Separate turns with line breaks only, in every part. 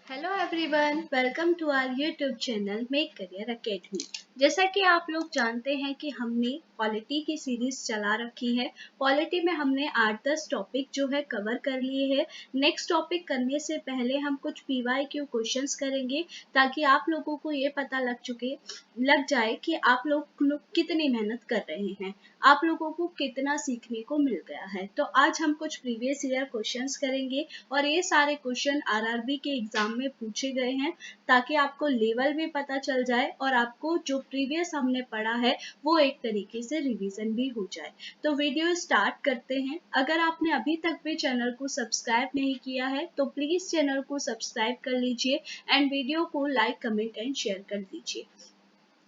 Hello everyone, welcome to our YouTube channel Make Career Academy. जैसा कि आप लोग जानते हैं कि हमने पॉलिटी की सीरीज चला रखी है। पॉलिटी में हमने 8-10 टॉपिक जो है कवर कर लिए हैं। नेक्स्ट टॉपिक करने से पहले हम कुछ PYQ क्वेश्चंस करेंगे ताकि आप लोगों को ये पता लग जाए कि आप लोग कितनी मेहनत कर रहे हैं, आप लोगों को कितना सीखने को मिल गया है। तो आज हम कुछ प्रीवियस ईयर क्वेश्चंस करेंगे और ये सारे क्वेश्चन RRB के एग्जाम में पूछे गए हैं ताकि आपको लेवल भी पता चल जाए और आपको जो प्रीवियस हमने पढ़ा है वो एक तरीके से रिवीजन भी हो जाए। तो वीडियो स्टार्ट करते हैं। अगर आपने अभी तक भी चैनल को सब्सक्राइब नहीं किया है तो प्लीज चैनल को सब्सक्राइब कर लीजिए एंड वीडियो को लाइक, कमेंट एंड शेयर कर दीजिए।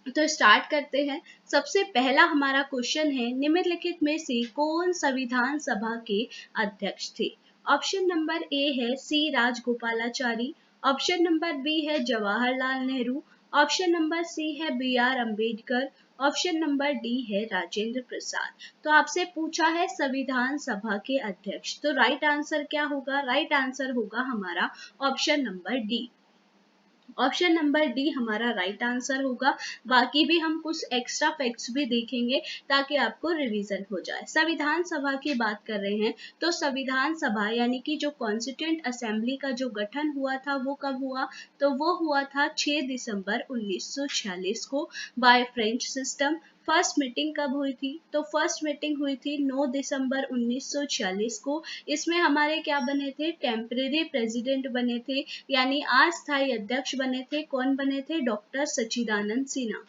तो स्टार्ट करते हैं। सबसे पहला हमारा क्वेश्चन है, निम्नलिखित में से कौन संविधान सभा के अध्यक्ष थे? ऑप्शन नंबर ए है C Rajagopalachari, option number B है Jawaharlal Nehru, option number C है BR Ambedkar, option number D है राजेंद्र प्रसाद। तो आपसे पूछा है संविधान सभा के अध्यक्ष, तो राइट आंसर क्या होगा? राइट आंसर होगा हमारा option number D. Option number D हमारा राइट आंसर होगा। बाकी भी हम कुछ एक्स्ट्रा फैक्ट्स भी देखेंगे ताकि आपको रिवीजन हो जाए। संविधान सभा की बात कर रहे हैं तो संविधान सभा यानी कि जो कॉन्स्टिट्यूएंट असेंबली का जो गठन हुआ था वो कब हुआ? तो वो हुआ था 6 दिसंबर 1946 को by French system. First meeting कब हुई थी? तो फर्स्ट मीटिंग हुई थी 9 दिसंबर 1946 को। इसमें हमारे क्या बने थे? टेम्परेरी प्रेसिडेंट बने थे, यानी अस्थायी अध्यक्ष बने थे। कौन बने थे? डॉक्टर सच्चिदानंद सिन्हा।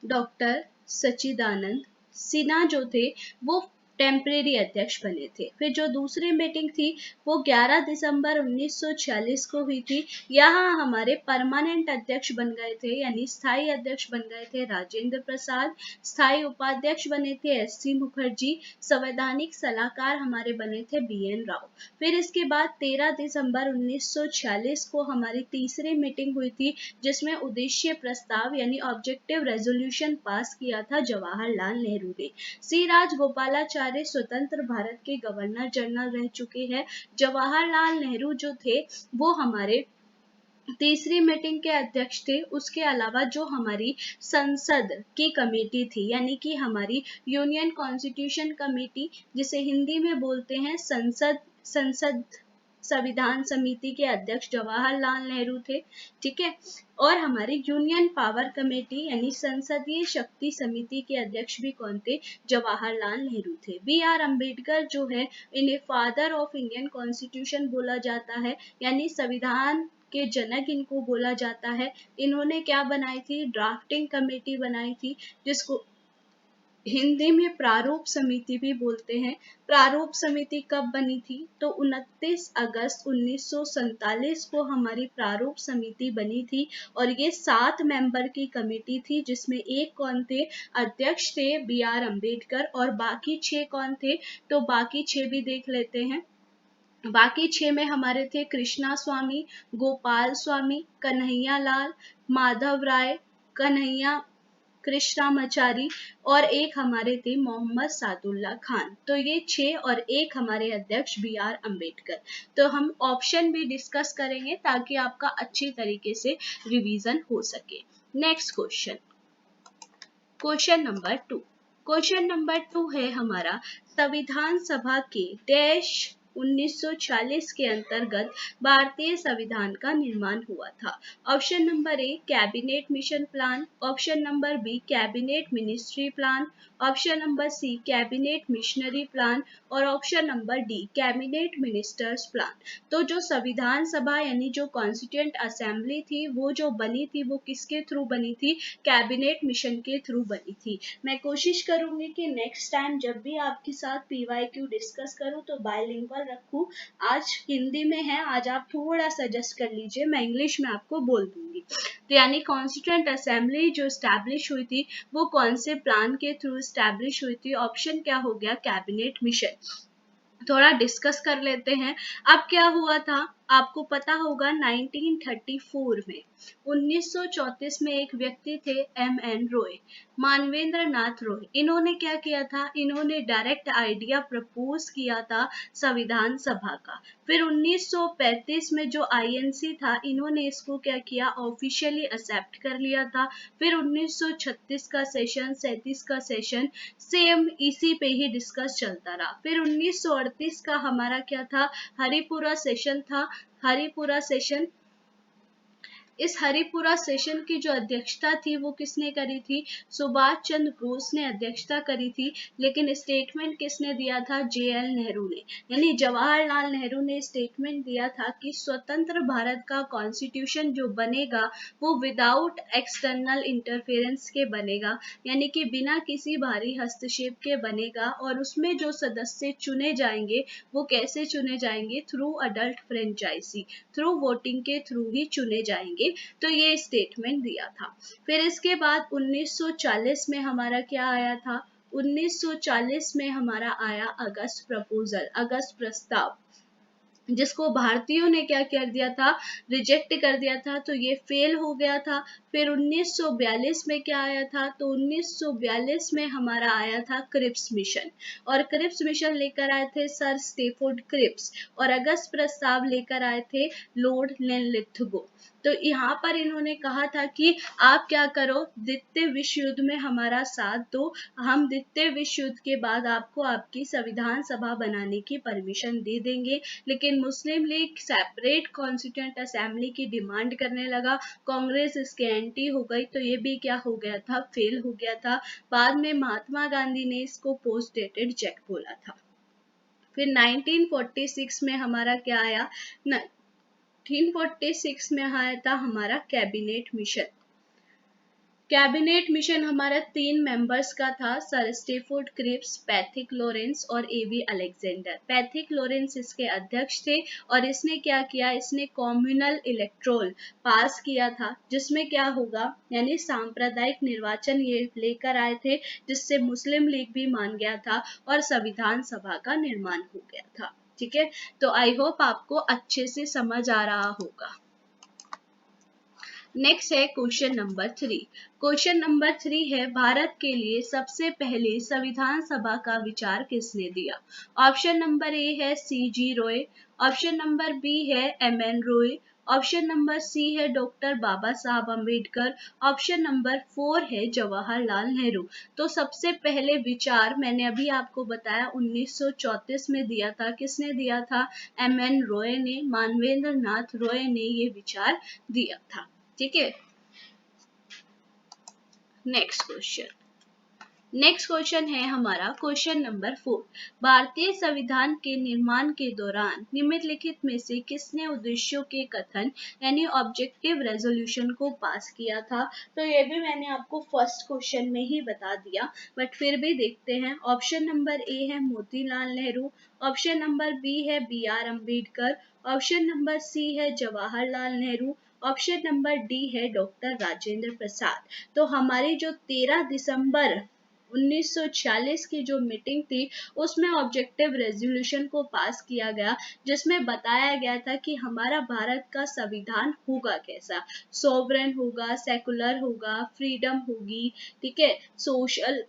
डॉक्टर सच्चिदानंद सिन्हा जो थे वो टेम्परेरी अध्यक्ष बने थे। फिर जो दूसरी मीटिंग थी वो 11 दिसंबर 1946 को हुई थी। यहाँ हमारे परमानेंट अध्यक्ष बन गए थे, यानी स्थायी अध्यक्ष बन गए थे राजेंद्र प्रसाद, स्थायी उपाध्यक्ष बने थे SC मुखर्जी, संवैधानिक सलाहकार हमारे बने थे BN राव। फिर इसके बाद 13 दिसंबर 1946 को हमारी तीसरी मीटिंग हुई थी जिसमें उद्देश्य प्रस्ताव यानी ऑब्जेक्टिव रेजोल्यूशन पास किया था जवाहरलाल नेहरू ने। सी राजगोपालाचारी स्वतंत्र भारत के गवर्नर जनरल रह चुके हैं। जवाहरलाल नेहरू जो थे वो हमारे तीसरी मीटिंग के अध्यक्ष थे। उसके अलावा जो हमारी संसद की कमेटी थी यानी कि हमारी यूनियन कॉन्स्टिट्यूशन कमेटी, जिसे हिंदी में बोलते हैं संसद संविधान समिति के अध्यक्ष जवाहरलाल नेहरू थे, ठीक है। और हमारी यूनियन पावर कमेटी यानी संसदीय शक्ति समिति के अध्यक्ष भी कौन थे? जवाहरलाल नेहरू थे। BR अम्बेडकर जो है इन्हें फादर ऑफ इंडियन कॉन्स्टिट्यूशन बोला जाता है, यानी संविधान के जनक इनको बोला जाता है। इन्होंने क्या बनाई थी? ड्राफ्टिंग कमेटी बनाई थी जिसको हिंदी में प्रारूप समिति भी बोलते हैं। प्रारूप समिति कब बनी थी? तो 29 अगस्त 1947 को हमारी प्रारूप समिति बनी थी और ये 7 मेंबर की कमेटी थी जिसमें एक कौन थे? अध्यक्ष थे BR अम्बेडकर और बाकी 6 कौन थे? तो बाकी 6 भी देख लेते हैं। बाकी 6 में हमारे थे कृष्णा स्वामी, गोपाल स्वामी, कन्हैया लाल, माधव राय, कन्हैया कृष्णामाचारी और एक हमारे थे मोहम्मद सादुल्ला खान। तो ये 6 और एक हमारे अध्यक्ष BR अम्बेडकर। तो हम ऑप्शन भी डिस्कस करेंगे ताकि आपका अच्छी तरीके से रिवीजन हो सके। Next question, question number 2। Question number 2 है हमारा, संविधान सभा के डैश 1940 के अंतर्गत भारतीय संविधान का निर्माण हुआ था। Option number A cabinet mission plan, option number B cabinet ministry plan, option number C cabinet missionary plan और option number D cabinet ministers plan. तो जो संविधान सभा यानी जो कॉन्स्टिट्यूएंट असेंबली थी वो जो बनी थी वो किसके थ्रू बनी थी? कैबिनेट मिशन के थ्रू बनी थी। मैं कोशिश करूंगी कि नेक्स्ट टाइम जब भी आपके साथ PYQ डिस्कस करूं तो बायलिंगुअल रखूं। आज हिंदी में है, आज आप थोड़ा सा एडजस्ट कर लीजिए, मैं इंग्लिश में आपको बोल दूंगी। तो यानी कॉन्स्टिट्यूएंट असेंबली जो स्टैब्लिश हुई थी वो कौन से प्लान के थ्रू स्टैब्लिश हुई थी? ऑप्शन क्या हो गया? Cabinet mission. थोड़ा डिस्कस कर लेते हैं। अब क्या हुआ था? आपको पता होगा 1934 में 1934 में एक व्यक्ति थे M.N. रॉय, मानवेंद्र नाथ रॉय। इन्होंने क्या किया था, इन्होंने डायरेक्ट आइडिया प्रपोज किया था संविधान सभा का। फिर 1935 में जो INC था, इन्होंने इसको क्या किया, ऑफिशियली एक्सेप्ट कर लिया था। फिर 1936 का सेशन, 37 का सेशन सेम इसी पे ही डिस्कस चलता रहा। फिर 1938 का हमारा क्या था, हरिपुरा सेशन था। हरिपुरा सेशन, इस हरिपुरा सेशन की जो अध्यक्षता थी वो किसने करी थी, सुभाष चंद्र बोस ने अध्यक्षता करी थी। लेकिन स्टेटमेंट किसने दिया था, JL नेहरू ने, यानी जवाहरलाल नेहरू ने स्टेटमेंट दिया था कि स्वतंत्र भारत का कॉन्स्टिट्यूशन जो बनेगा वो विदाउट एक्सटर्नल इंटरफेरेंस के बनेगा, यानी कि बिना किसी बाहरी हस्तक्षेप के बनेगा। और उसमें जो सदस्य चुने जाएंगे वो कैसे चुने जाएंगे, through adult franchise, through voting के थ्रू ही चुने जाएंगे। तो ये स्टेटमेंट दिया था। फिर इसके बाद 1940 में हमारा क्या आया था, 1940 में हमारा आया अगस्त प्रपोजल, अगस्त प्रस्ताव, जिसको भारतीयों ने क्या कर दिया था, रिजेक्ट कर दिया था। तो ये फेल हो गया था। फिर 1942 में क्या आया था, तो 1942 में हमारा आया था क्रिप्स मिशन, और क्रिप्स मिशन लेकर आए थे सर स्टेफोर्ड क्रिप्स, और अगस्त प्रस्ताव लेकर आए थे लॉर्ड लिनलिथगो। तो यहाँ पर इन्होंने कहा था कि आप क्या करो, द्वितीय विश्व युद्ध में हमारा साथ दो, हम द्वितीय विश्व युद्ध के बाद आपको आपकी संविधान सभा बनाने की परमिशन दे देंगे। लेकिन मुस्लिम लीग सेपरेट कॉन्स्टिट्यूएंट असेंबली की डिमांड करने लगा, कांग्रेस इसके एंटी हो गई, तो ये भी क्या हो गया था, फेल हो गया था। बाद में महात्मा गांधी ने इसको पोस्ट डेटेड चेक बोला था। फिर 1946 में हमारा क्या आया, 1946 में आया था हमारा कैबिनेट मिशन। कैबिनेट मिशन हमारा 3 मेंबर्स का था, sir Stafford Cripps, Pethick Lawrence और AB अलेक्जेंडर। पैथिक लॉरेंस इसके अध्यक्ष थे, और इसने क्या किया, इसने कम्युनल इलेक्ट्रोल पास किया था, जिसमें क्या होगा, यानी सांप्रदायिक निर्वाचन ये लेकर आए थे, जिससे मुस्लिम लीग भी मान गया था और संविधान सभा का निर्माण हो गया था। ठीक है, तो आई होप आपको अच्छे से समझ आ रहा होगा। नेक्स्ट है क्वेश्चन नंबर 3। क्वेश्चन नंबर 3 है, भारत के लिए सबसे पहले संविधान सभा का विचार किसने दिया। ऑप्शन नंबर ए है CG Roy, option number B है MN Roy, option number C है डॉक्टर बाबा साहब अम्बेडकर, ऑप्शन नंबर 4 है जवाहरलाल नेहरू। तो सबसे पहले विचार मैंने अभी आपको बताया 1934 में दिया था, किसने दिया था, MN रॉय ने, मानवेंद्र नाथ रॉय ने ये विचार दिया था। ठीक है, नेक्स्ट क्वेश्चन है हमारा क्वेश्चन नंबर 4। भारतीय संविधान के निर्माण के दौरान निम्नलिखित में से किसने उद्देश्यों के कथन यानी ऑब्जेक्टिव रेजोल्यूशन को पास किया था। तो ये भी मैंने आपको फर्स्ट क्वेश्चन में ही बता दिया, बट फिर भी देखते हैं। ऑप्शन नंबर ए है Motilal Nehru, option number B है BR Ambedkar, option number C है Jawaharlal Nehru, option number D है डॉक्टर राजेंद्र प्रसाद। तो हमारी जो 13 दिसंबर 1946 की जो मीटिंग थी उसमें ऑब्जेक्टिव रेजोल्यूशन को पास किया गया, जिसमें बताया गया था कि हमारा भारत का संविधान होगा कैसा, सोवरेन होगा, सेकुलर होगा, फ्रीडम होगी, ठीक है, सोशल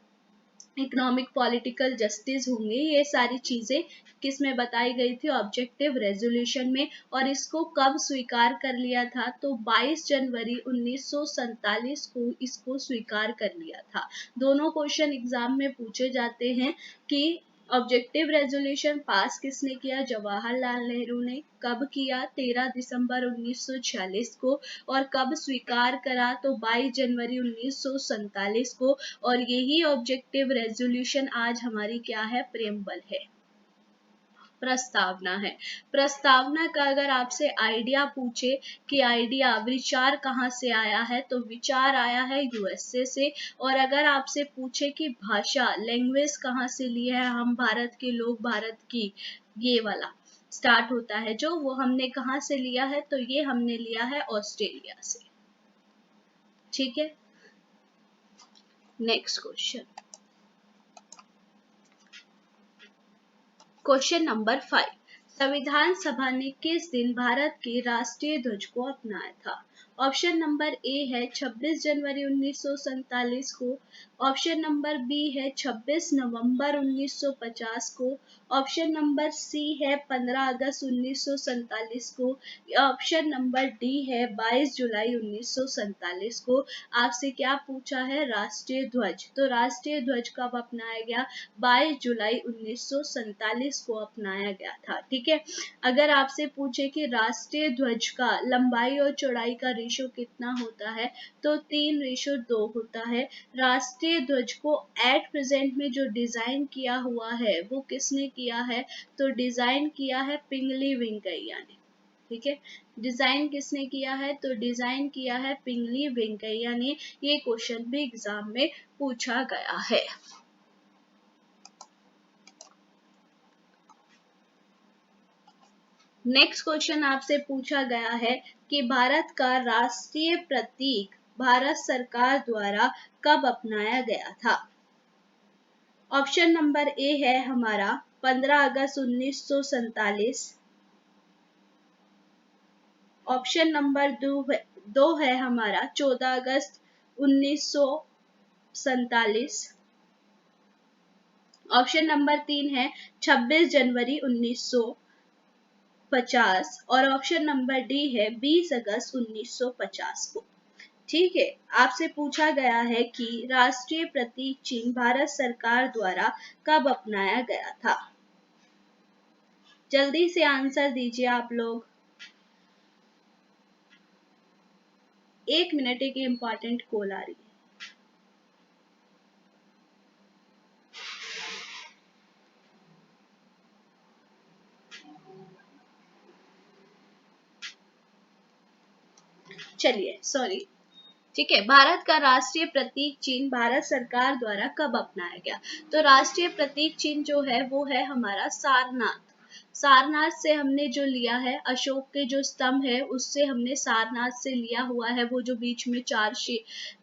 इकोनॉमिक पॉलिटिकल जस्टिस होंगे, ये सारी चीजें किस में बताई गई थी, ऑब्जेक्टिव रेजोल्यूशन में। और इसको कब स्वीकार कर लिया था, तो 22 जनवरी 1947 को इसको स्वीकार कर लिया था। दोनों क्वेश्चन एग्जाम में पूछे जाते हैं कि ऑब्जेक्टिव रेजोल्यूशन पास किसने किया, जवाहरलाल नेहरू ने। कब किया, 13 दिसंबर 1946 को, और कब स्वीकार करा, तो 22 जनवरी 1947 को। और यही ऑब्जेक्टिव रेजोल्यूशन आज हमारी क्या है, प्रेम्बल है, प्रस्तावना है। प्रस्तावना का अगर आपसे आइडिया पूछे कि आइडिया विचार कहाँ से आया है, तो विचार आया है USA से। और अगर आपसे पूछे कि भाषा लैंग्वेज कहाँ से ली है, हम भारत के लोग भारत की, ये वाला स्टार्ट होता है जो, वो हमने कहाँ से लिया है, तो ये हमने लिया है ऑस्ट्रेलिया से। ठीक है, नेक्स्ट क्वेश्चन नंबर 5। संविधान सभा ने किस दिन भारत के राष्ट्रीय ध्वज को अपनाया था? ऑप्शन नंबर ए है 26 जनवरी 1947 को, ऑप्शन नंबर बी है 26 नवंबर 1950 को, ऑप्शन नंबर सी है 15 अगस्त 1947 को, ऑप्शन नंबर डी है 22 जुलाई 1947 को। आपसे क्या पूछा है? राष्ट्रीय ध्वज। तो राष्ट्रीय ध्वज कब अपनाया गया? 22 जुलाई 1947 को अपनाया गया था। ठीक है, अगर आपसे पूछे कि राष्ट्रीय ध्वज का लंबाई और चौड़ाई का रेशो कितना होता है, तो 3:2 होता है। राष्ट्रीय ध्वज को एट प्रेजेंट में जो डिजाइन किया हुआ है वो किसने किया है? तो डिजाइन किया है पिंगली वेंकैया ने। ठीक है, डिजाइन किसने किया है? तो डिजाइन किया है पिंगली वेंकैया ने। ये क्वेश्चन भी एग्जाम में पूछा गया है। नेक्स्ट क्वेश्चन आपसे पूछा गया है कि भारत का राष्ट्रीय प्रतीक भारत सरकार द्वारा कब अपनाया गया था? ऑप्शन नंबर ए है हमारा 15 अगस्त 1947, ऑप्शन नंबर दो है हमारा 14 अगस्त 1947, ऑप्शन नंबर 3 है 26 जनवरी 1950 और ऑप्शन नंबर डी है 20 अगस्त 1950 को। ठीक है, आपसे पूछा गया है कि राष्ट्रीय प्रतीक चिन्ह भारत सरकार द्वारा कब अपनाया गया था? जल्दी से आंसर दीजिए आप लोग। 1 मिनट, एक इम्पॉर्टेंट कॉल आ रही है। चलिए, सॉरी। ठीक है, भारत का राष्ट्रीय प्रतीक चिन्ह भारत सरकार द्वारा कब अपनाया गया? तो राष्ट्रीय प्रतीक चिन्ह जो है वो है हमारा सारनाथ। सारनाथ से हमने जो लिया है, अशोक के जो स्तंभ है उससे हमने सारनाथ से लिया हुआ है। वो जो बीच में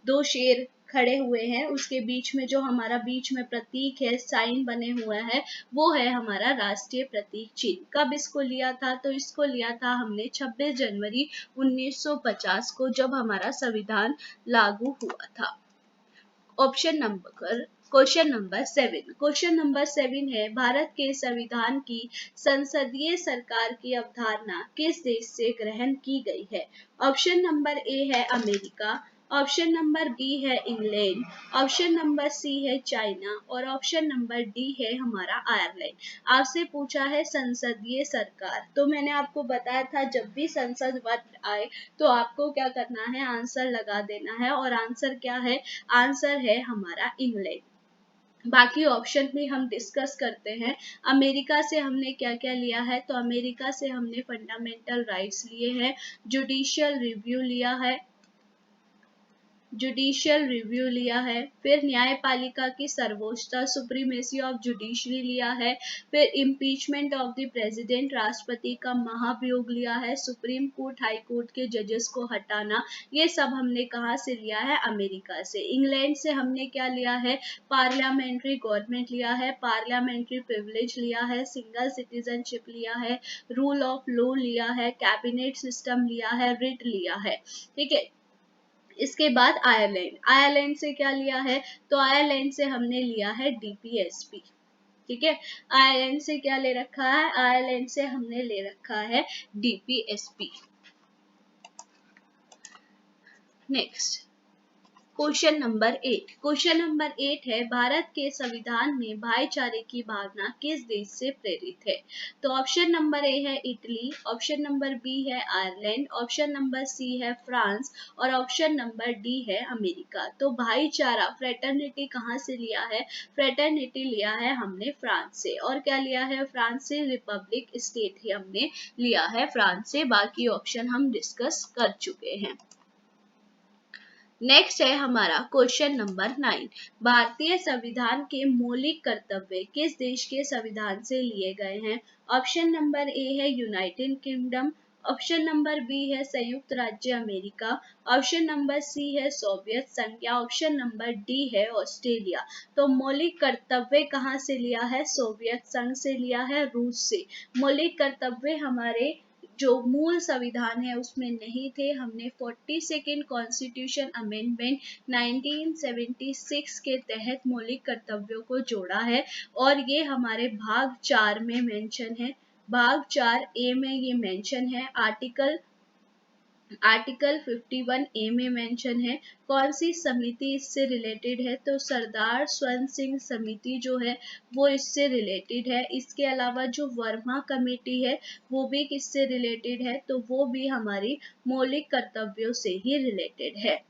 दो शेर खड़े हुए हैं, उसके बीच में जो हमारा बीच में प्रतीक है, साइन बने हुए हैं, वो है हमारा राष्ट्रीय प्रतीक चिन्ह। कब इसको लिया था? तो इसको लिया था हमने 26 जनवरी 1950 को, जब हमारा संविधान लागू हुआ था। Question number 7। क्वेश्चन नंबर 7 है, भारत के संविधान की संसदीय सरकार की अवधारणा किस देश से ग्रहण की गई है? ऑप्शन नंबर ए है अमेरिका, ऑप्शन नंबर बी है इंग्लैंड, ऑप्शन नंबर सी है चाइना और ऑप्शन नंबर डी है हमारा आयरलैंड। आपसे पूछा है संसदीय सरकार, तो मैंने आपको बताया था जब भी संसद वर्ड आए तो आपको क्या करना है? आंसर लगा देना है। और आंसर क्या है? आंसर है हमारा इंग्लैंड। बाकी ऑप्शन भी हम डिस्कस करते हैं। अमेरिका से हमने क्या क्या लिया है? तो अमेरिका से हमने फंडामेंटल राइट्स लिए हैं, जुडिशियल रिव्यू लिया है, फिर न्यायपालिका की सर्वोच्चता, सुप्रीमेसी ऑफ जुडिशरी लिया है, फिर इम्पीचमेंट ऑफ द प्रेसिडेंट, राष्ट्रपति का महाभियोग लिया है, सुप्रीम कोर्ट हाई कोर्ट के जजेस को हटाना, ये सब हमने कहाँ से लिया है? अमेरिका से। इंग्लैंड से हमने क्या लिया है? पार्लियामेंट्री गवर्नमेंट लिया है, पार्लियामेंट्री प्रिविलेज लिया है, सिंगल सिटीजनशिप लिया है, रूल ऑफ लॉ लिया है, कैबिनेट सिस्टम लिया है, रिट लिया है। ठीक है, इसके बाद आयरलैंड से क्या लिया है? तो आयरलैंड से हमने लिया है डीपीएसपी। ठीक है, आयरलैंड से क्या ले रखा है? आयरलैंड से हमने ले रखा है DPSP. Next question number 8। Question number 8 है, भारत के संविधान में भाईचारे की भावना किस देश से प्रेरित है? तो ऑप्शन नंबर ए है इटली, ऑप्शन नंबर बी है आयरलैंड, ऑप्शन नंबर सी है फ्रांस और ऑप्शन नंबर डी है अमेरिका। तो भाईचारा, फ्रेटर्निटी कहाँ से लिया है? फ्रेटर्निटी लिया है हमने फ्रांस से। और क्या लिया है? फ्रांस से रिपब्लिक स्टेट ही हमने लिया है फ्रांस से। बाकी ऑप्शन हम डिस्कस कर चुके हैं। नेक्स्ट है हमारा क्वेश्चन नंबर 9। भारतीय संविधान के मौलिक कर्तव्य किस देश के संविधान से लिए गए हैं? ऑप्शन नंबर ए है United Kingdom, option number B है संयुक्त राज्य अमेरिका, ऑप्शन नंबर सी है सोवियत संघ या ऑप्शन नंबर डी है ऑस्ट्रेलिया। तो मौलिक कर्तव्य कहाँ से लिया है? सोवियत संघ से लिया है, रूस से। मौलिक कर्तव्य हमारे जो मूल संविधान है उसमें नहीं थे, हमने 42nd कॉन्स्टिट्यूशन अमेंडमेंट 1976 के तहत मौलिक कर्तव्यों को जोड़ा है और ये हमारे भाग 4 में मेंशन है। भाग 4 ए में ये मेंशन है, आर्टिकल 51 ए में मेंशन है। कौन सी समिति इससे रिलेटेड है? तो सरदार स्वर्ण सिंह समिति जो है वो इससे रिलेटेड है। इसके अलावा जो वर्मा कमेटी है वो भी किससे रिलेटेड है? तो वो भी हमारी मौलिक कर्तव्यों से ही रिलेटेड है।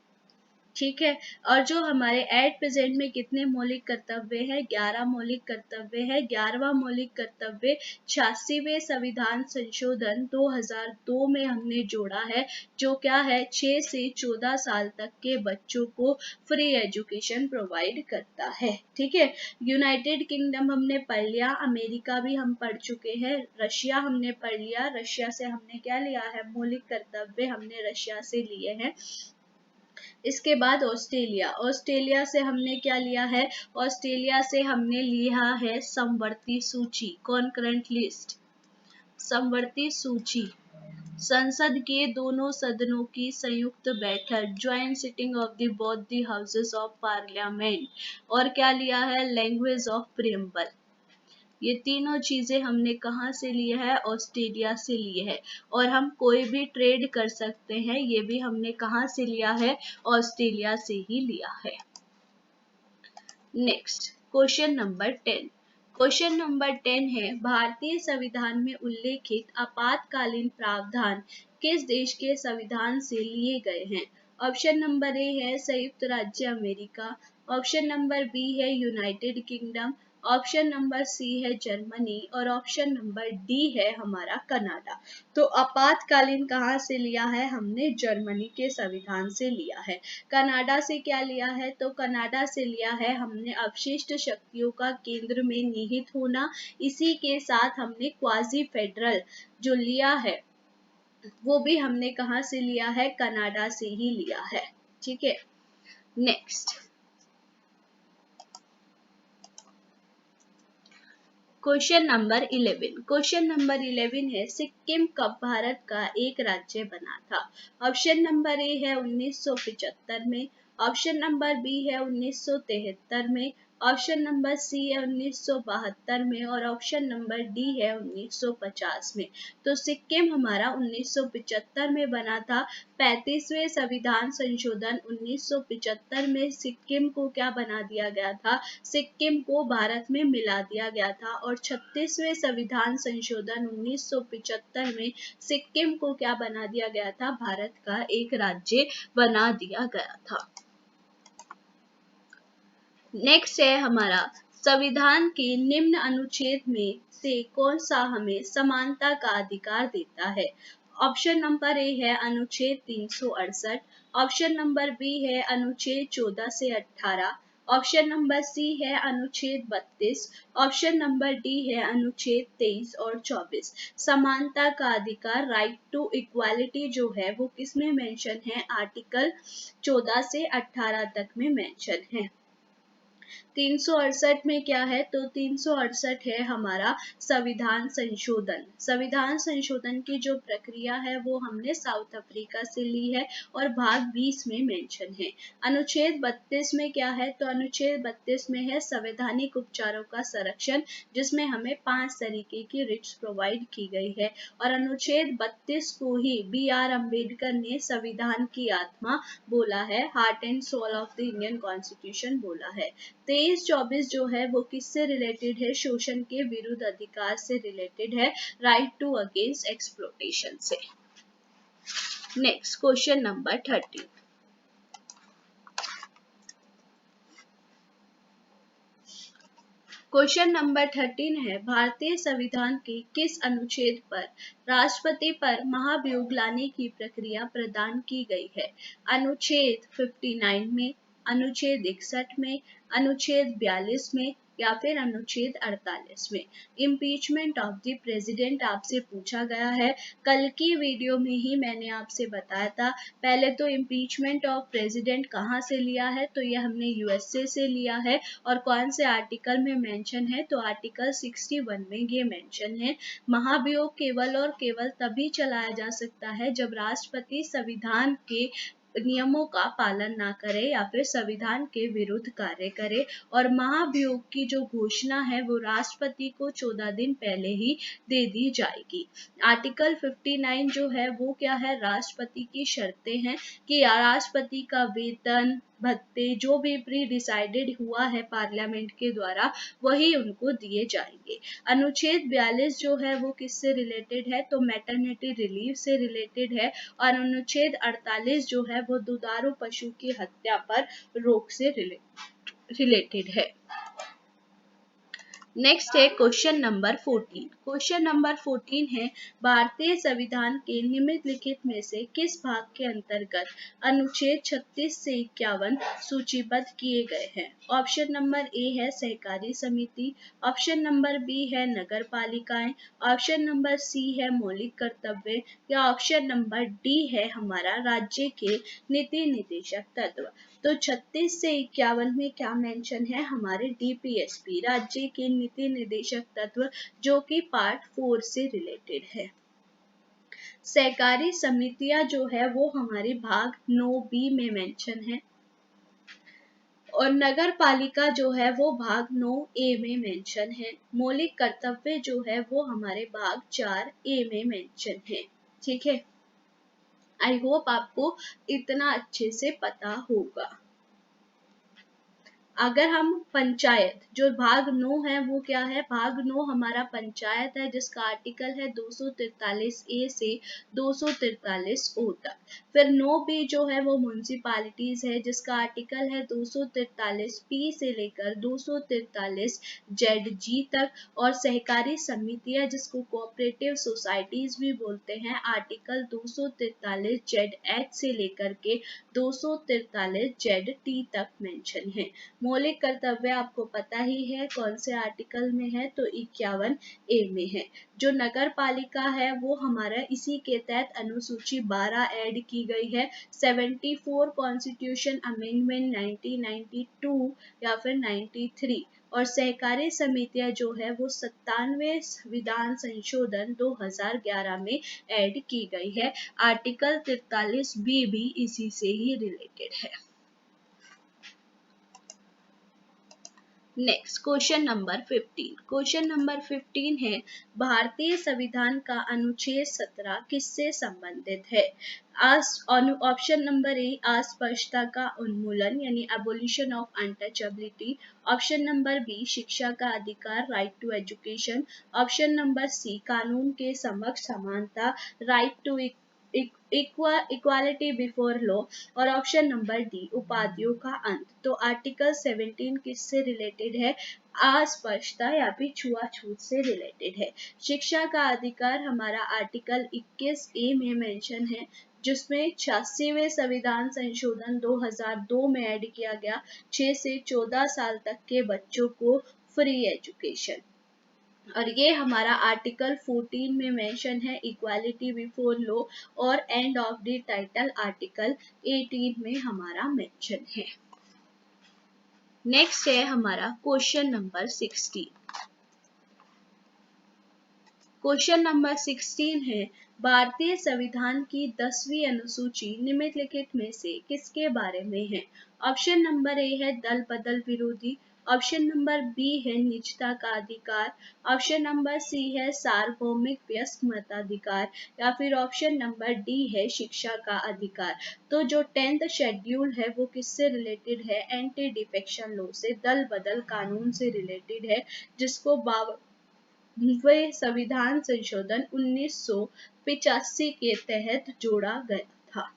ठीक है, और जो हमारे एट प्रेजेंट में कितने मौलिक कर्तव्य हैं? 11 मौलिक कर्तव्य है। 11वां मौलिक कर्तव्य 86वें संविधान संशोधन 2002 में हमने जोड़ा है, जो क्या है 6 से 14 साल तक के बच्चों को फ्री एजुकेशन प्रोवाइड करता है। ठीक है, यूनाइटेड किंगडम हमने पढ़ लिया, अमेरिका भी हम पढ़ चुके हैं, रशिया हमने पढ़ लिया। रशिया से हमने क्या लिया है? मौलिक कर्तव्य हमने रशिया से लिए हैं। इसके बाद ऑस्ट्रेलिया, ऑस्ट्रेलिया से हमने क्या लिया है? ऑस्ट्रेलिया से हमने लिया है समवर्ती सूची, कॉन्करेंट लिस्ट। समवर्ती सूची संसद के दोनों सदनों की संयुक्त बैठक, joint sitting of the both the houses of parliament. और क्या लिया है? Language of preamble. ये तीनों चीजें हमने कहाँ से लिए है? ऑस्ट्रेलिया से लिए है। और हम कोई भी ट्रेड कर सकते हैं, ये भी हमने कहाँ से लिया है? ऑस्ट्रेलिया से ही लिया है। Next question number 10। Question number 10 है, भारतीय संविधान में उल्लेखित आपातकालीन प्रावधान किस देश के संविधान से लिए गए हैं? ऑप्शन नंबर ए है संयुक्त राज्य अमेरिका, ऑप्शन नंबर बी है United Kingdom, option number C है जर्मनी और ऑप्शन नंबर डी है हमारा कनाडा। तो आपातकालीन कहाँ से लिया है? हमने जर्मनी के संविधान से लिया है। कनाडा से क्या लिया है? तो कनाडा से लिया है हमने अवशिष्ट शक्तियों का केंद्र में निहित होना। इसी के साथ हमने क्वाजी फेडरल जो लिया है वो भी हमने कहाँ से लिया है? कनाडा से ही लिया है। ठीक है, next question number 11। Question number 11 है, सिक्किम कब भारत का एक राज्य बना था? ऑप्शन नंबर ए है 1975 में, ऑप्शन नंबर बी है 1973 में, ऑप्शन नंबर सी है 1972 में और ऑप्शन नंबर डी है 1950 में। तो सिक्किम हमारा 1975 में बना था। 35वें संविधान संशोधन 1975 में सिक्किम को क्या बना दिया गया था? सिक्किम को भारत में मिला दिया गया था। और 36वें संविधान संशोधन 1975 में सिक्किम को क्या बना दिया गया था? भारत का एक राज्य बना दिया गया था। नेक्स्ट है हमारा, संविधान के निम्न अनुच्छेद में से कौन सा हमें समानता का अधिकार देता है? ऑप्शन नंबर ए है अनुच्छेद 368, ऑप्शन नंबर बी है अनुच्छेद 14 से 18, ऑप्शन नंबर सी है अनुच्छेद 32, ऑप्शन नंबर डी है अनुच्छेद 23 और 24। समानता का अधिकार, राइट टू इक्वालिटी जो है वो किसमें मेंशन है? आर्टिकल 14 से 18 तक में मेंशन है। 368 में क्या है? तो 368 है हमारा संविधान संशोधन। संविधान संशोधन की जो प्रक्रिया है वो हमने साउथ अफ्रीका से ली है और भाग 20 में मेंशन है। अनुच्छेद 32 में क्या है? तो अनुच्छेद 32 में है संवैधानिक उपचारों का संरक्षण, जिसमें हमें 5 तरीके की रिट्स प्रोवाइड की गई है। और अनुच्छेद 32 को ही B.R. अम्बेडकर ने संविधान की आत्मा बोला है, heart and soul of the Indian constitution बोला है। 23-24 जो है वो किससे रिलेटेड है? शोषण के विरुद्ध अधिकार से रिलेटेड है, राइट टू अगेंस्ट एक्सप्लोटेशन से। Next question number 13। Question number 13 है, भारतीय संविधान के किस अनुच्छेद पर राष्ट्रपति पर महाभियोग लाने की प्रक्रिया प्रदान की गई है? अनुच्छेद 59 में, अनुच्छेद 61 में, अनुच्छेद 42 में, या फिर अनुच्छेद 48 में। इम्पीचमेंट ऑफ द प्रेसिडेंट आपसे पूछा गया है। कल की वीडियो में ही मैंने आपसे बताया था। पहले तो इम्पीचमेंट ऑफ प्रेसिडेंट कहाँ से लिया है, तो ये हमने यूएसए से लिया है। और कौन से आर्टिकल में मेंशन है, तो आर्टिकल 61 में ये मेंशन है। महाभियोग केवल और केवल तभी चलाया जा सकता है जब राष्ट्रपति संविधान के नियमों का पालन ना करे या फिर संविधान के विरुद्ध कार्य करे। और महाभियोग की जो घोषणा है वो राष्ट्रपति को 14 दिन पहले ही दे दी जाएगी। आर्टिकल 59 जो है वो क्या है, राष्ट्रपति की शर्तें हैं कि राष्ट्रपति का वेतन भत्ते जो भी प्री डिसाइडेड हुआ है पार्लियामेंट के द्वारा वही उनको दिए जाएंगे। अनुच्छेद 42 जो है वो किससे रिलेटेड है, तो मैटरनिटी रिलीफ से रिलेटेड है। और अनुच्छेद 48 जो है वो दुधारू पशु की हत्या पर रोक से रिलेटेड है। नेक्स्ट है क्वेश्चन नंबर 14। क्वेश्चन नंबर 14 है, भारतीय संविधान के निम्नलिखित में से किस भाग के अंतर्गत अनुच्छेद 36 से 51 सूचीबद्ध किए गए हैं। ऑप्शन नंबर ए है सहकारी समिति, ऑप्शन नंबर बी है नगर पालिकाएं, ऑप्शन नंबर सी है मौलिक कर्तव्य, या ऑप्शन नंबर डी है हमारा राज्य के नीति निर्देशक तत्व। तो 36 से 51 में क्या मेंशन है, हमारे डीपीएसपी राज्य के नीति निर्देशक तत्व, जो कि पार्ट 4 से रिलेटेड है। सहकारी समितियां जो है वो हमारी भाग 9B में मेंशन है। और नगर पालिका जो है वो भाग 9A में मेंशन है। मौलिक कर्तव्य जो है वो हमारे भाग 4A में मेंशन है। ठीक है, आई होप आपको इतना अच्छे से पता होगा। अगर हम पंचायत जो भाग 9 है वो क्या है, भाग 9 हमारा पंचायत है जिसका आर्टिकल है 243A से 243O तक। फिर 9B जो है वो म्युनिसिपैलिटीज है जिसका आर्टिकल है 243P से लेकर 243ZG तक। और सहकारी समितियां जिसको कोऑपरेटिव सोसाइटीज भी बोलते हैं, आर्टिकल 243ZH से लेकर के 243ZT तक मेंशन है। मौलिक कर्तव्य आपको पता ही है कौन से आर्टिकल में है, तो 51A में है। जो नगर पालिका है वो हमारा इसी के तहत अनुसूची 12 ऐड की गई है। 74 कॉन्स्टिट्यूशन अमेंडमेंट 1992 या फिर 93। और सहकारी समितियां जो है वो 97वें संविधान संशोधन 2011 में ऐड की गई है। आर्टिकल 43B भी इसी से ही रिलेटेड है। Next question number 15। Question number 15 है, भारतीय संविधान का अनुच्छेद 17 किससे संबंधित है। ऑप्शन नंबर ए अस्पष्टता का उन्मूलन यानी abolition of untouchability, option number B शिक्षा का अधिकार right to education, option number C कानून के समक्ष समानता right to equality before law, और ऑप्शन नंबर डी उपाधियों का अंत। तो आर्टिकल 17 किससे रिलेटेड है, अस्पष्टता या फिर छुआछूत से रिलेटेड है। शिक्षा का अधिकार हमारा आर्टिकल 21A में मेंशन है जिसमें 86वें संविधान संशोधन 2002 में ऐड किया गया 6 से 14 साल तक के बच्चों को फ्री एजुकेशन। और ये हमारा आर्टिकल 14 में मेंशन है इक्वालिटी बिफोर लॉ, और end of the title article 18 में हमारा मेंशन है। नेक्स्ट है हमारा क्वेश्चन नंबर 16। क्वेश्चन नंबर 16 है, भारतीय संविधान की 10वीं अनुसूची निम्नलिखित में से किसके बारे में है। ऑप्शन नंबर ए है दल बदल विरोधी, ऑप्शन नंबर बी है निजता का अधिकार, ऑप्शन नंबर सी है सार्वभौमिक वयस्क मताधिकार, या फिर ऑप्शन नंबर डी है शिक्षा का अधिकार। तो जो 10th शेड्यूल है वो किससे रिलेटेड है, एंटी डिफेक्शन लॉ से, दल बदल कानून से रिलेटेड है, जिसको वे संविधान संशोधन 1985 के तहत जोड़ा गया था।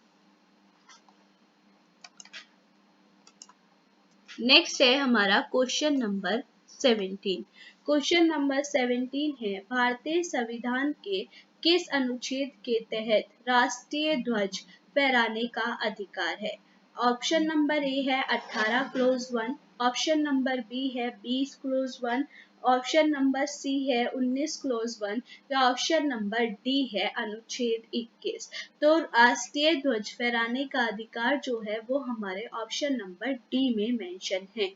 नेक्स्ट है हमारा क्वेश्चन नंबर 17। क्वेश्चन नंबर 17 है, भारतीय संविधान के किस अनुच्छेद के तहत राष्ट्रीय ध्वज फहराने का अधिकार है। ऑप्शन नंबर ए है 18 क्लोज 1, ऑप्शन नंबर बी है 20 + 1, ऑप्शन नंबर सी है 19 + 1, या ऑप्शन नंबर डी है अनुच्छेद 21। तो राष्ट्रीय ध्वज फहराने का अधिकार जो है वो हमारे ऑप्शन नंबर डी में मेंशन है,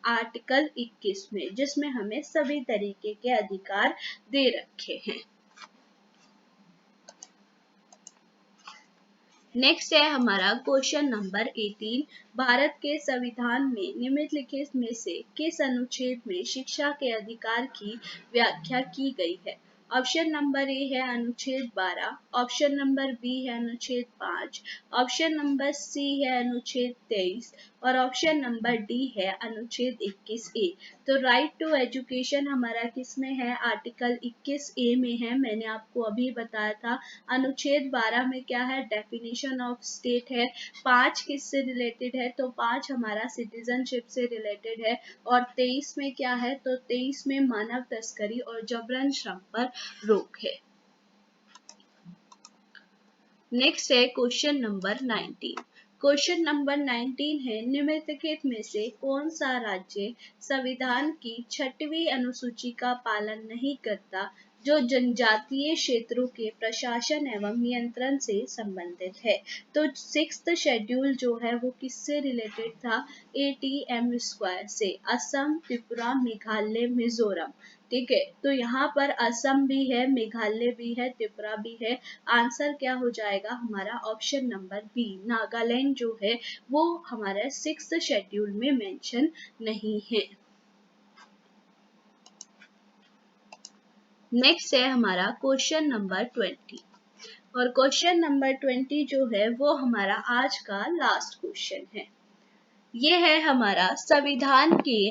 आर्टिकल 21 में, जिसमें हमें सभी तरीके के अधिकार दे रखे हैं। नेक्स्ट है हमारा क्वेश्चन नंबर 18। भारत के संविधान में निम्नलिखित में से किस अनुच्छेद में शिक्षा के अधिकार की व्याख्या की गई है? ऑप्शन नंबर ए है अनुच्छेद 12, ऑप्शन नंबर बी है अनुच्छेद 5, ऑप्शन नंबर सी है अनुच्छेद 23, और ऑप्शन नंबर डी है अनुच्छेद 21 ए। तो राइट टू एजुकेशन हमारा किस में है? आर्टिकल 21 ए में है। मैंने आपको अभी बताया था। अनुच्छेद 12 में क्या है? डेफिनेशन ऑफ स्टेट है। 5 किससे रिलेटेड है? तो 5 हमारा सिटीजनशिप से रिलेटेड है। और 23 में क्या है? तो 23 में मानव तस्करी और जबरन श्रम पर रोक है। नेक्स्ट है क्वेश्चन नंबर 19। क्वेश्चन नंबर 19 है, निम्नलिखित में से कौन सा राज्य संविधान की 6वीं अनुसूची का पालन नहीं करता जो जनजातीय क्षेत्रों के प्रशासन एवं नियंत्रण से संबंधित है? तो 6th शेड्यूल जो है वो किससे रिलेटेड था? ATM² से, असम, त्रिपुरा, मेघालय, मिजोरम। ठीक है, तो यहाँ पर असम भी है, मेघालय भी है, त्रिपुरा भी है। आंसर क्या हो जाएगा हमारा? ऑप्शन नंबर बी, नागालैंड जो है वो हमारे 6th शेड्यूल में मेंशन नहीं है। नेक्स्ट है हमारा क्वेश्चन नंबर 20, और क्वेश्चन नंबर 20 जो है वो हमारा आज का लास्ट क्वेश्चन है। ये है हमारा, संविधान के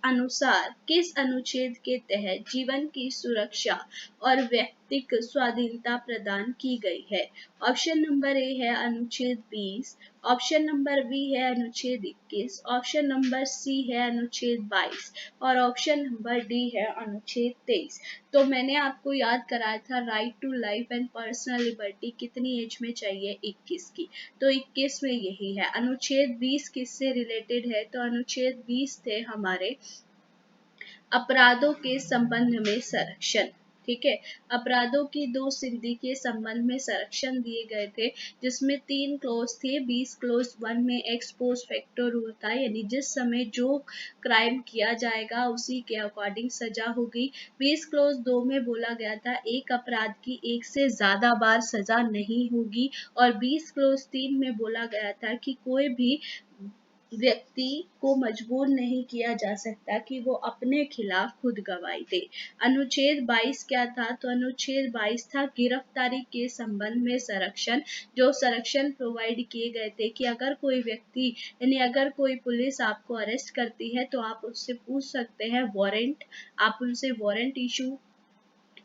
अनुसार किस अनुच्छेद के तहत जीवन की सुरक्षा और व्यक्तिक स्वाधीनता प्रदान की गई है? ऑप्शन नंबर ए है अनुच्छेद 20, ऑप्शन नंबर बी है अनुच्छेद 21, ऑप्शन नंबर सी है अनुच्छेद 22, और ऑप्शन नंबर डी है अनुच्छेद 23। तो मैंने आपको याद कराया था right to life and personal liberty कितनी एज में चाहिए? 21 की। तो 21 में यही है। अनुच्छेद 20 किससे रिलेटेड है? तो अनुच्छेद 20 थे हमारे अपराधों के संबंध में संरक्षण। ठीक है, अपराधों की 2 सिद्धि के संबंध में संरक्षण दिए गए थे, जिसमें 3 क्लोज थे। 20 + 1 में एक्स पोस्ट फैक्टो रूल था, यानी जिस समय जो क्राइम किया जाएगा उसी के अकॉर्डिंग सजा होगी। 20 + 2 में बोला गया था एक अपराध की 1 से ज्यादा बार सजा नहीं होगी। और 20 + 3 में बोला गया था कि कोई भी व्यक्ति को मजबूर नहीं किया जा सकता कि वो अपने खिलाफ खुद गवाही दे। अनुच्छेद 22 क्या था? तो अनुच्छेद 22 था गिरफ्तारी के संबंध में संरक्षण, जो संरक्षण प्रोवाइड किए गए थे कि अगर कोई व्यक्ति, यानी अगर कोई पुलिस आपको अरेस्ट करती है तो आप उससे पूछ सकते हैं वारंट, आप उनसे वारंट इशू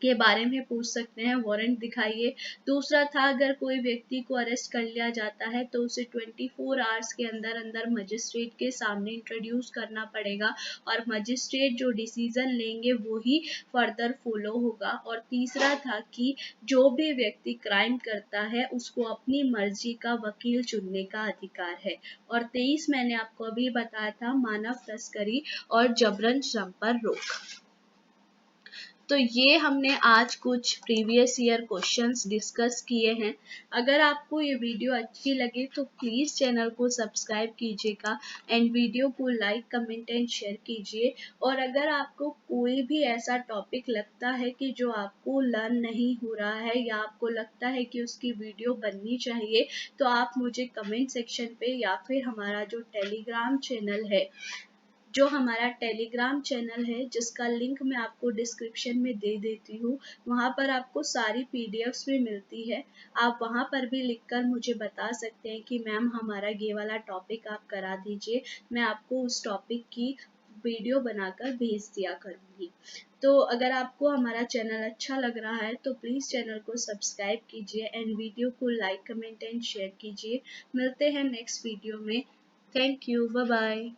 के बारे में पूछ सकते हैं, वारंट दिखाइए। दूसरा था, अगर कोई व्यक्ति को अरेस्ट कर लिया जाता है तो उसे 24 आवर्स के अंदर अंदर मजिस्ट्रेट के सामने इंट्रोड्यूस करना पड़ेगा, और मजिस्ट्रेट जो डिसीजन लेंगे वो ही फर्दर फॉलो होगा। और तीसरा था कि जो भी व्यक्ति क्राइम करता है उसको अपनी मर्जी का वकील चुनने का अधिकार है। और 23 मैंने आपको अभी बताया था, मानव तस्करी और जबरन श्रम पर रोक। तो ये हमने आज कुछ प्रीवियस ईयर क्वेश्चंस डिस्कस किए हैं। अगर आपको ये वीडियो अच्छी लगे तो प्लीज़ चैनल को सब्सक्राइब कीजिएगा एंड वीडियो को लाइक, कमेंट एंड शेयर कीजिए। और अगर आपको कोई भी ऐसा टॉपिक लगता है कि जो आपको लर्न नहीं हो रहा है या आपको लगता है कि उसकी वीडियो बननी चाहिए, तो आप मुझे कमेंट सेक्शन पे या फिर हमारा जो टेलीग्राम चैनल है, जो हमारा टेलीग्राम चैनल है जिसका लिंक मैं आपको डिस्क्रिप्शन में दे देती हूँ, वहाँ पर आपको सारी पीडीएफ्स भी मिलती है। आप वहाँ पर भी लिखकर मुझे बता सकते हैं कि मैम हमारा ये वाला टॉपिक आप करा दीजिए, मैं आपको उस टॉपिक की वीडियो बनाकर भेज दिया करूँगी। तो अगर आपको हमारा चैनल अच्छा लग रहा है तो प्लीज़ चैनल को सब्सक्राइब कीजिए एंड वीडियो को लाइक, कमेंट एंड शेयर कीजिए। मिलते हैं नेक्स्ट वीडियो में। Thank you, bye bye.